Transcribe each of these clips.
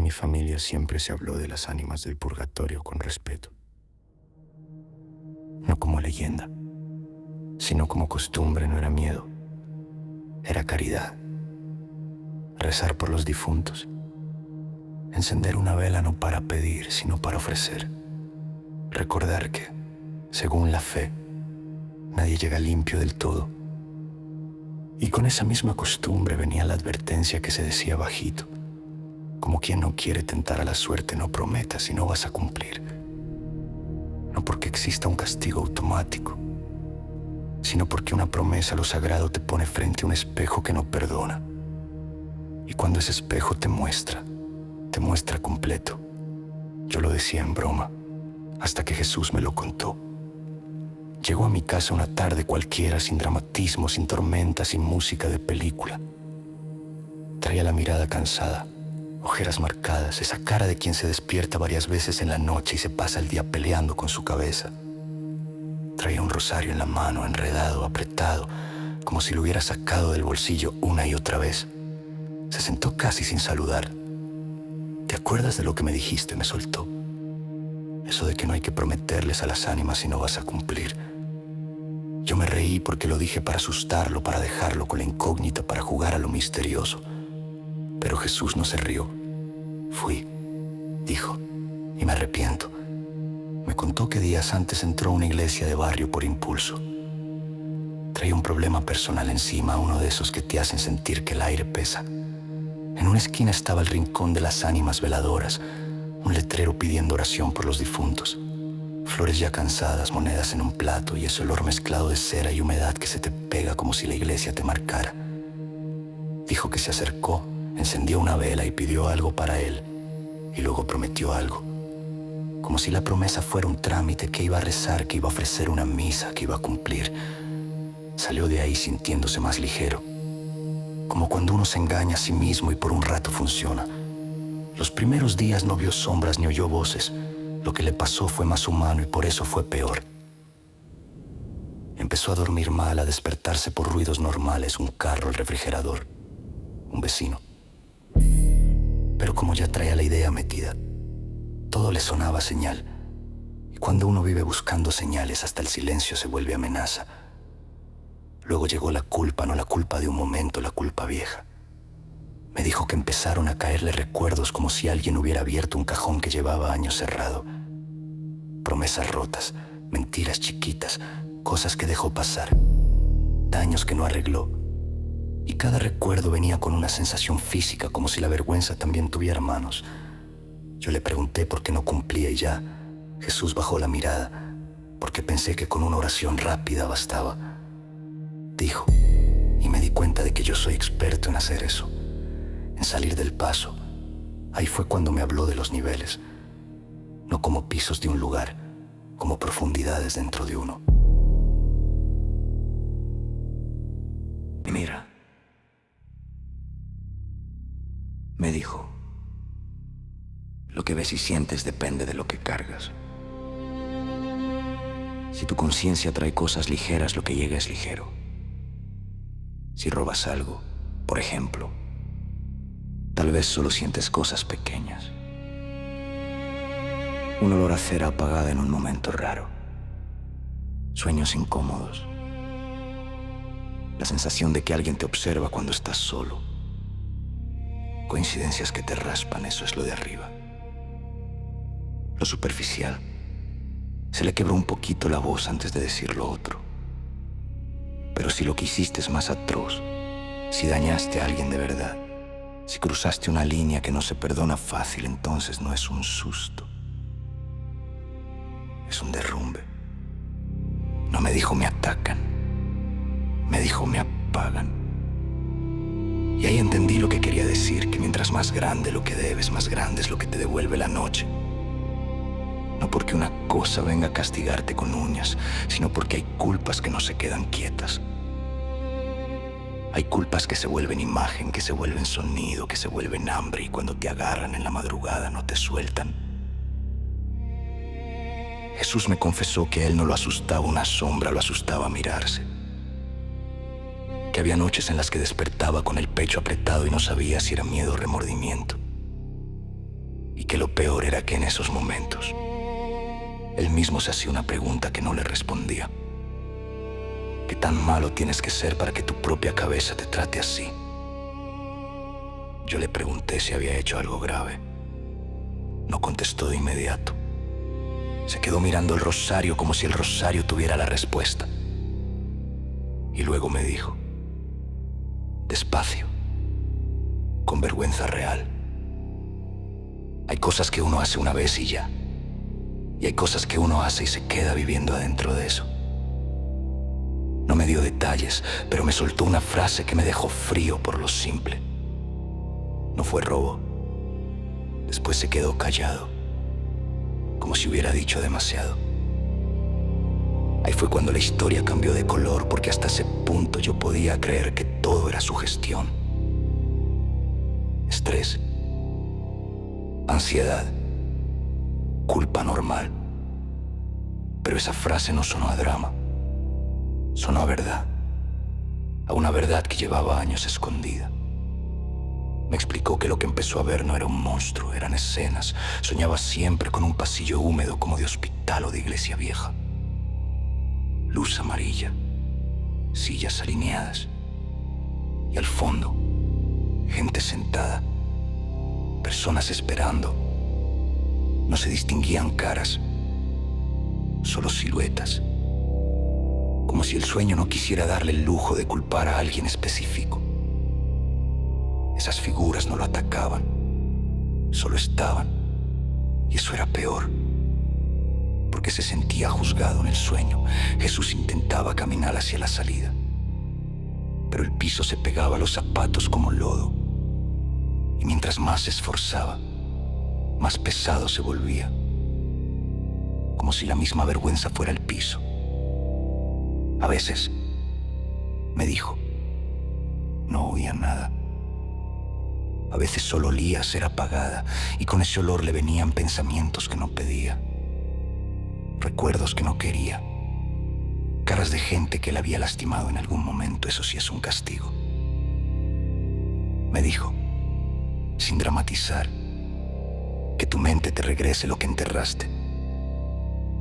mi familia siempre se habló de las ánimas del purgatorio con respeto. No como leyenda, sino como costumbre. No era miedo, era caridad. Rezar por los difuntos. Encender una vela no para pedir, sino para ofrecer. Recordar que, según la fe, nadie llega limpio del todo. Y con esa misma costumbre venía la advertencia que se decía bajito. Como quien no quiere tentar a la suerte, no prometas si no vas a cumplir. No porque exista un castigo automático, sino porque una promesa, lo sagrado, te pone frente a un espejo que no perdona. Y cuando ese espejo te muestra completo. Yo lo decía en broma, hasta que Jesús me lo contó. Llegó a mi casa una tarde cualquiera, sin dramatismo, sin tormenta, sin música de película. Traía la mirada cansada, ojeras marcadas, esa cara de quien se despierta varias veces en la noche y se pasa el día peleando con su cabeza. Traía un rosario en la mano, enredado, apretado, como si lo hubiera sacado del bolsillo una y otra vez. Se sentó casi sin saludar. ¿Te acuerdas de lo que me dijiste?, me soltó. Eso de que no hay que prometerles a las ánimas si no vas a cumplir. Yo me reí porque lo dije para asustarlo, para dejarlo con la incógnita, para jugar a lo misterioso. Pero Jesús no se rió. Fui, dijo, y me arrepiento. Me contó que días antes entró a una iglesia de barrio por impulso. Traía un problema personal encima, uno de esos que te hacen sentir que el aire pesa. En una esquina estaba el rincón de las ánimas veladoras, un letrero pidiendo oración por los difuntos. Flores ya cansadas, monedas en un plato y ese olor mezclado de cera y humedad que se te pega como si la iglesia te marcara. Dijo que se acercó, encendió una vela y pidió algo para él, y luego prometió algo. Como si la promesa fuera un trámite, que iba a rezar, que iba a ofrecer una misa, que iba a cumplir. Salió de ahí sintiéndose más ligero, como cuando uno se engaña a sí mismo y por un rato funciona. Los primeros días no vio sombras ni oyó voces. Lo que le pasó fue más humano y por eso fue peor. Empezó a dormir mal, a despertarse por ruidos normales, un carro, el refrigerador, un vecino. Pero como ya traía la idea metida, todo le sonaba señal. Y cuando uno vive buscando señales, hasta el silencio se vuelve amenaza. Luego llegó la culpa, no la culpa de un momento, la culpa vieja. Me dijo que empezaron a caerle recuerdos como si alguien hubiera abierto un cajón que llevaba años cerrado. Promesas rotas, mentiras chiquitas, cosas que dejó pasar, daños que no arregló. Y cada recuerdo venía con una sensación física, como si la vergüenza también tuviera manos. Yo le pregunté por qué no cumplía y ya Jesús bajó la mirada, porque pensé que con una oración rápida bastaba. Dijo, y me di cuenta de que yo soy experto en hacer eso, en salir del paso. Ahí fue cuando me habló de los niveles, no como pisos de un lugar, como profundidades dentro de uno. Mira, me dijo, lo que ves y sientes depende de lo que cargas. Si tu conciencia trae cosas ligeras, lo que llega es ligero. Si robas algo, por ejemplo, tal vez solo sientes cosas pequeñas. Un olor a cera apagada en un momento raro. Sueños incómodos. La sensación de que alguien te observa cuando estás solo. Coincidencias que te raspan, eso es lo de arriba. Lo superficial. Se le quebró un poquito la voz antes de decir lo otro. Pero si lo que hiciste es más atroz, si dañaste a alguien de verdad, si cruzaste una línea que no se perdona fácil, entonces no es un susto. Es un derrumbe. No me dijo me atacan, me dijo me apagan. Y ahí entendí lo que quería decir, que mientras más grande lo que debes, más grande es lo que te devuelve la noche. No porque una cosa venga a castigarte con uñas, sino porque hay culpas que no se quedan quietas. Hay culpas que se vuelven imagen, que se vuelven sonido, que se vuelven hambre y cuando te agarran en la madrugada no te sueltan. Jesús me confesó que a él no lo asustaba una sombra, lo asustaba mirarse. Que había noches en las que despertaba con el pecho apretado y no sabía si era miedo o remordimiento. Y que lo peor era que en esos momentos, él mismo se hacía una pregunta que no le respondía. ¿Qué tan malo tienes que ser para que tu propia cabeza te trate así? Yo le pregunté si había hecho algo grave. No contestó de inmediato. Se quedó mirando el rosario como si el rosario tuviera la respuesta. Y luego me dijo, despacio, con vergüenza real: hay cosas que uno hace una vez y ya. Y hay cosas que uno hace y se queda viviendo adentro de eso. No me dio detalles, pero me soltó una frase que me dejó frío por lo simple. No fue robo. Después se quedó callado, como si hubiera dicho demasiado. Ahí fue cuando la historia cambió de color, porque hasta ese punto yo podía creer que todo era sugestión. Estrés, ansiedad, culpa normal. Pero esa frase no sonó a drama, sonó a verdad, a una verdad que llevaba años escondida. Me explicó que lo que empezó a ver no era un monstruo, eran escenas. Soñaba siempre con un pasillo húmedo como de hospital o de iglesia vieja. Luz amarilla, sillas alineadas y al fondo, gente sentada, personas esperando. No se distinguían caras, solo siluetas, como si el sueño no quisiera darle el lujo de culpar a alguien específico. Esas figuras no lo atacaban, solo estaban, y eso era peor, porque se sentía juzgado en el sueño. Jesús intentaba caminar hacia la salida, pero el piso se pegaba a los zapatos como lodo, y mientras más se esforzaba, más pesado se volvía, como si la misma vergüenza fuera el piso. A veces, me dijo, no oía nada. A veces solo olía a ser apagada, y con ese olor le venían pensamientos que no pedía, recuerdos que no quería, caras de gente que la había lastimado en algún momento. Eso sí es un castigo. Me dijo, sin dramatizar, que tu mente te regrese lo que enterraste.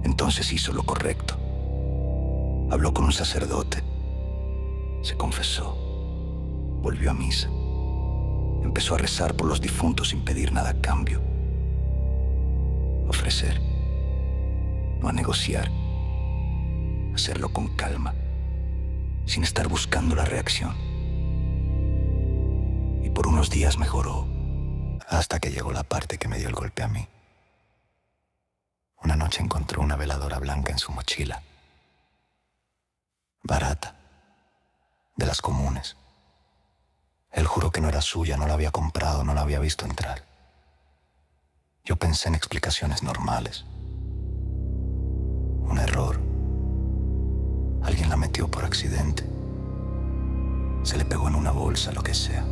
Entonces hizo lo correcto. Habló con un sacerdote, se confesó, volvió a misa. Empezó a rezar por los difuntos sin pedir nada a cambio. Ofrecer, no a negociar. Hacerlo con calma, sin estar buscando la reacción. Y por unos días mejoró, hasta que llegó la parte que me dio el golpe a mí. Una noche encontró una veladora blanca en su mochila. Barata, de las comunes. Él juró que no era suya, no la había comprado, no la había visto entrar. Yo pensé en explicaciones normales. Un error. Alguien la metió por accidente. Se le pegó en una bolsa, lo que sea.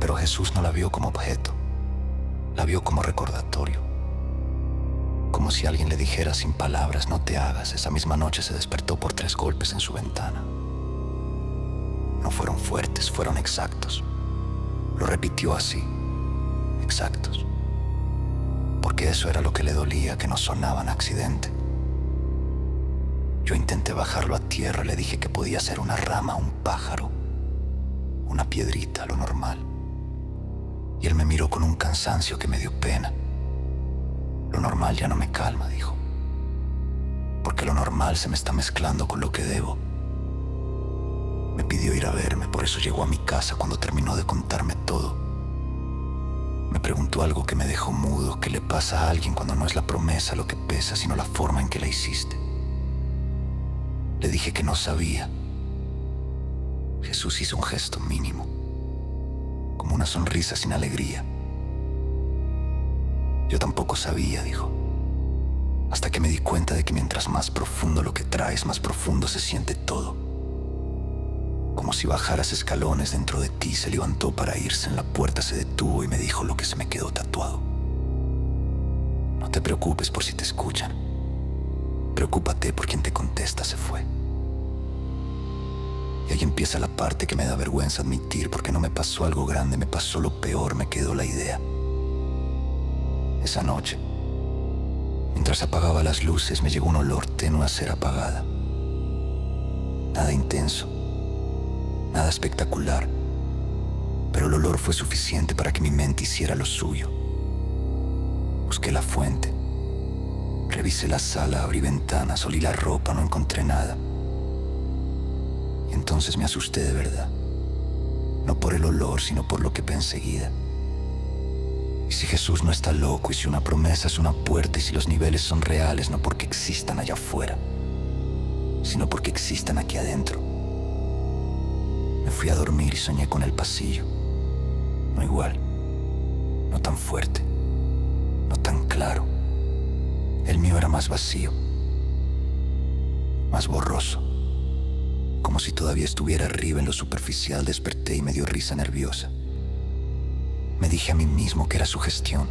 Pero Jesús no la vio como objeto. La vio como recordatorio. Como si alguien le dijera sin palabras, no te hagas. Esa misma noche se despertó por 3 golpes en su ventana. No fueron fuertes, fueron exactos. Lo repitió así, exactos. Porque eso era lo que le dolía, que no sonaban accidente. Yo intenté bajarlo a tierra, le dije que podía ser una rama, un pájaro, una piedrita, lo normal. Y él me miró con un cansancio que me dio pena. Lo normal ya no me calma, dijo. Porque lo normal se me está mezclando con lo que debo. Me pidió ir a verme, por eso llegó a mi casa cuando terminó de contarme todo. Me preguntó algo que me dejó mudo. ¿Qué le pasa a alguien cuando no es la promesa lo que pesa, sino la forma en que la hiciste? Le dije que no sabía. Jesús hizo un gesto mínimo, como una sonrisa sin alegría. Yo tampoco sabía, dijo, hasta que me di cuenta de que mientras más profundo lo que traes, más profundo se siente todo. Como si bajaras escalones dentro de ti. Se levantó para irse, en la puerta se detuvo y me dijo lo que se me quedó tatuado. No te preocupes por si te escuchan. Preocúpate por quien te contesta, se fue. Y ahí empieza la parte que me da vergüenza admitir, porque no me pasó algo grande, me pasó lo peor, me quedó la idea. Esa noche, mientras apagaba las luces, me llegó un olor tenue a cera apagada. Nada intenso, nada espectacular, pero el olor fue suficiente para que mi mente hiciera lo suyo. Busqué la fuente, revisé la sala, abrí ventanas, olí la ropa, no encontré nada. Y entonces me asusté de verdad, no por el olor, sino por lo que pensé enseguida. ¿Y si Jesús no está loco? ¿Y si una promesa es una puerta? ¿Y si los niveles son reales, no porque existan allá afuera, sino porque existan aquí adentro? Me fui a dormir y soñé con el pasillo. No igual, no tan fuerte, no tan claro. El mío era más vacío, más borroso. Como si todavía estuviera arriba en lo superficial. Desperté y me dio risa nerviosa. Me dije a mí mismo que era sugestión,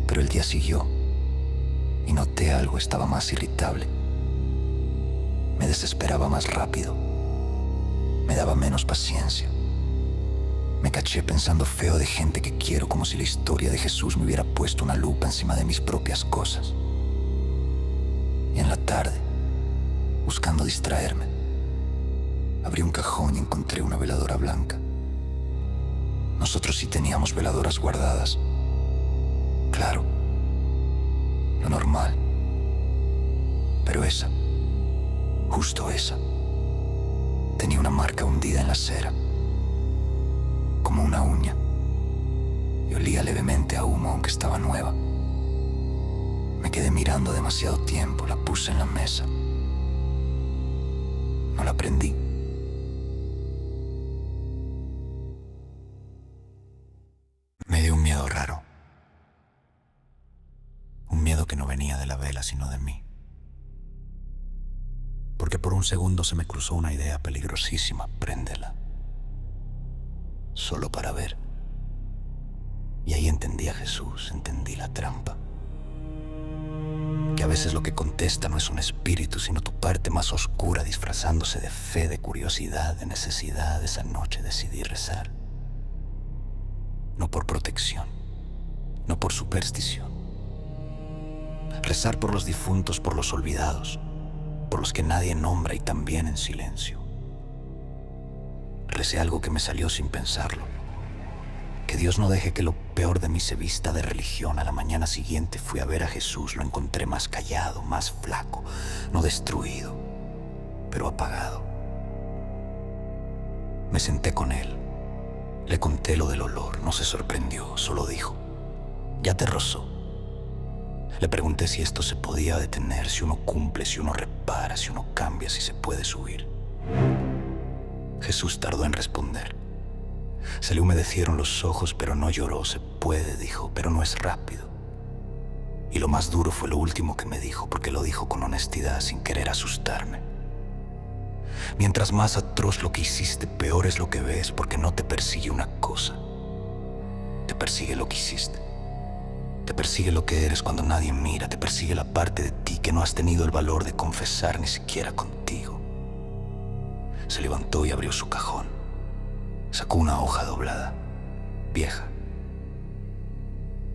pero el día siguió y noté algo. Estaba más irritable. Me desesperaba más rápido. Me daba menos paciencia. Me caché pensando feo de gente que quiero, como si la historia de Jesús me hubiera puesto una lupa encima de mis propias cosas. Y en la tarde, buscando distraerme, abrí un cajón y encontré una veladora blanca. Nosotros sí teníamos veladoras guardadas. Claro, lo normal. Pero esa, justo esa, tenía una marca hundida en la cera, como una uña, y olía levemente a humo, aunque estaba nueva. Me quedé mirando demasiado tiempo, la puse en la mesa. No la prendí. Me dio un miedo raro. Un miedo que no venía de la vela, sino de mí. Porque por un segundo se me cruzó una idea peligrosísima: préndela. Solo para ver. Y ahí entendí a Jesús, entendí la trampa. Que a veces lo que contesta no es un espíritu, sino tu parte más oscura disfrazándose de fe, de curiosidad, de necesidad. Esa noche decidí rezar. No por protección, no por superstición. Rezar por los difuntos, por los olvidados, por los que nadie nombra y también en silencio. Recé algo que me salió sin pensarlo: que Dios no deje que lo peor de mí se vista de religión. A la mañana siguiente fui a ver a Jesús. Lo encontré más callado, más flaco, no destruido, pero apagado. Me senté con él. Le conté lo del olor. No se sorprendió, solo dijo: ¿ya te rozó? Le pregunté si esto se podía detener, si uno cumple, si uno repara, si uno cambia, si se puede subir. Jesús tardó en responder. Se le humedecieron los ojos, pero no lloró. Se puede, dijo, pero no es rápido. Y lo más duro fue lo último que me dijo, porque lo dijo con honestidad, sin querer asustarme. Mientras más atroz lo que hiciste, peor es lo que ves, porque no te persigue una cosa. Te persigue lo que hiciste. Te persigue lo que eres cuando nadie mira. Te persigue la parte de ti que no has tenido el valor de confesar ni siquiera contigo. Se levantó y abrió su cajón. Sacó una hoja doblada, vieja.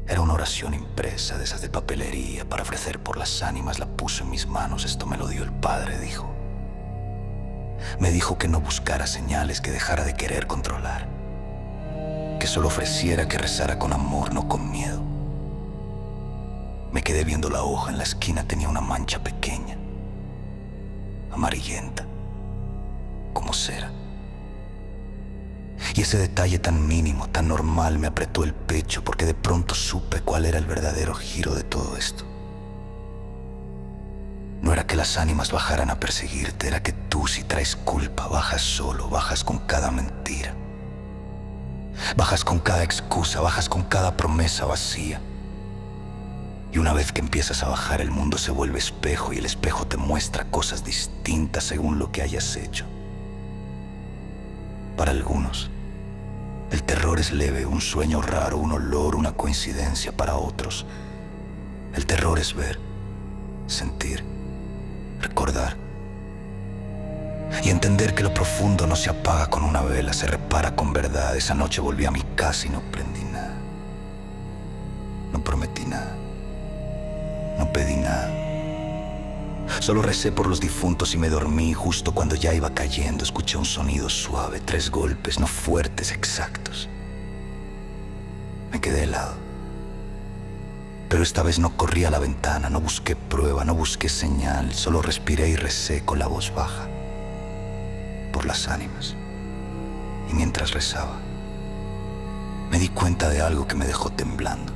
Era una oración impresa, de esas de papelería, para ofrecer por las ánimas. La puso en mis manos. Esto me lo dio el Padre, dijo. Me dijo que no buscara señales, que dejara de querer controlar, que solo ofreciera, que rezara con amor, no con miedo. Me quedé viendo la hoja. En la esquina tenía una mancha pequeña, amarillenta, como cera. Y ese detalle tan mínimo, tan normal, me apretó el pecho, porque de pronto supe cuál era el verdadero giro de todo esto. No era que las ánimas bajaran a perseguirte, era que tú, si traes culpa, bajas solo, bajas con cada mentira. Bajas con cada excusa, bajas con cada promesa vacía. Y una vez que empiezas a bajar, el mundo se vuelve espejo, y el espejo te muestra cosas distintas según lo que hayas hecho. Para algunos, el terror es leve, un sueño raro, un olor, una coincidencia. Para otros, el terror es ver, sentir, recordar y entender que lo profundo no se apaga con una vela, se repara con verdad. Esa noche volví a mi casa y no prendí nada. No prometí nada. No pedí nada. Solo recé por los difuntos y me dormí. Justo cuando ya iba cayendo, escuché un sonido suave, 3 golpes, no fuertes, exactos. Me quedé helado. Pero esta vez no corrí a la ventana, no busqué prueba, no busqué señal. Solo respiré y recé con la voz baja por las ánimas. Y mientras rezaba, me di cuenta de algo que me dejó temblando.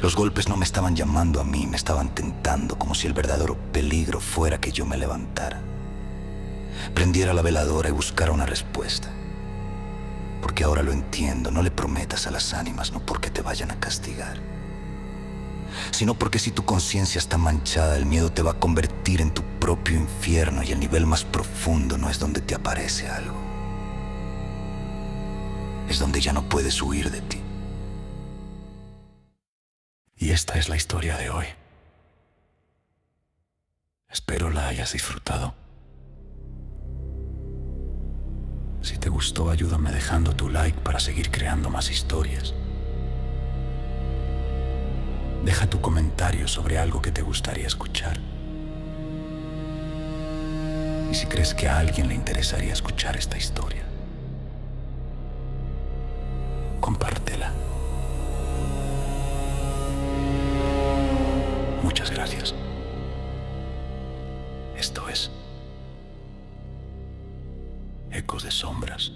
Los golpes no me estaban llamando a mí, me estaban tentando, como si el verdadero peligro fuera que yo me levantara, prendiera la veladora y buscara una respuesta. Porque ahora lo entiendo, no le prometas a las ánimas, no porque te vayan a castigar, sino porque si tu conciencia está manchada, el miedo te va a convertir en tu propio infierno, y el nivel más profundo no es donde te aparece algo, es donde ya no puedes huir de ti. Y esta es la historia de hoy. Espero la hayas disfrutado. Si te gustó, ayúdame dejando tu like para seguir creando más historias. Deja tu comentario sobre algo que te gustaría escuchar. Y si crees que a alguien le interesaría escuchar esta historia, compártela. Muchas gracias. Esto es Ecos de Sombras.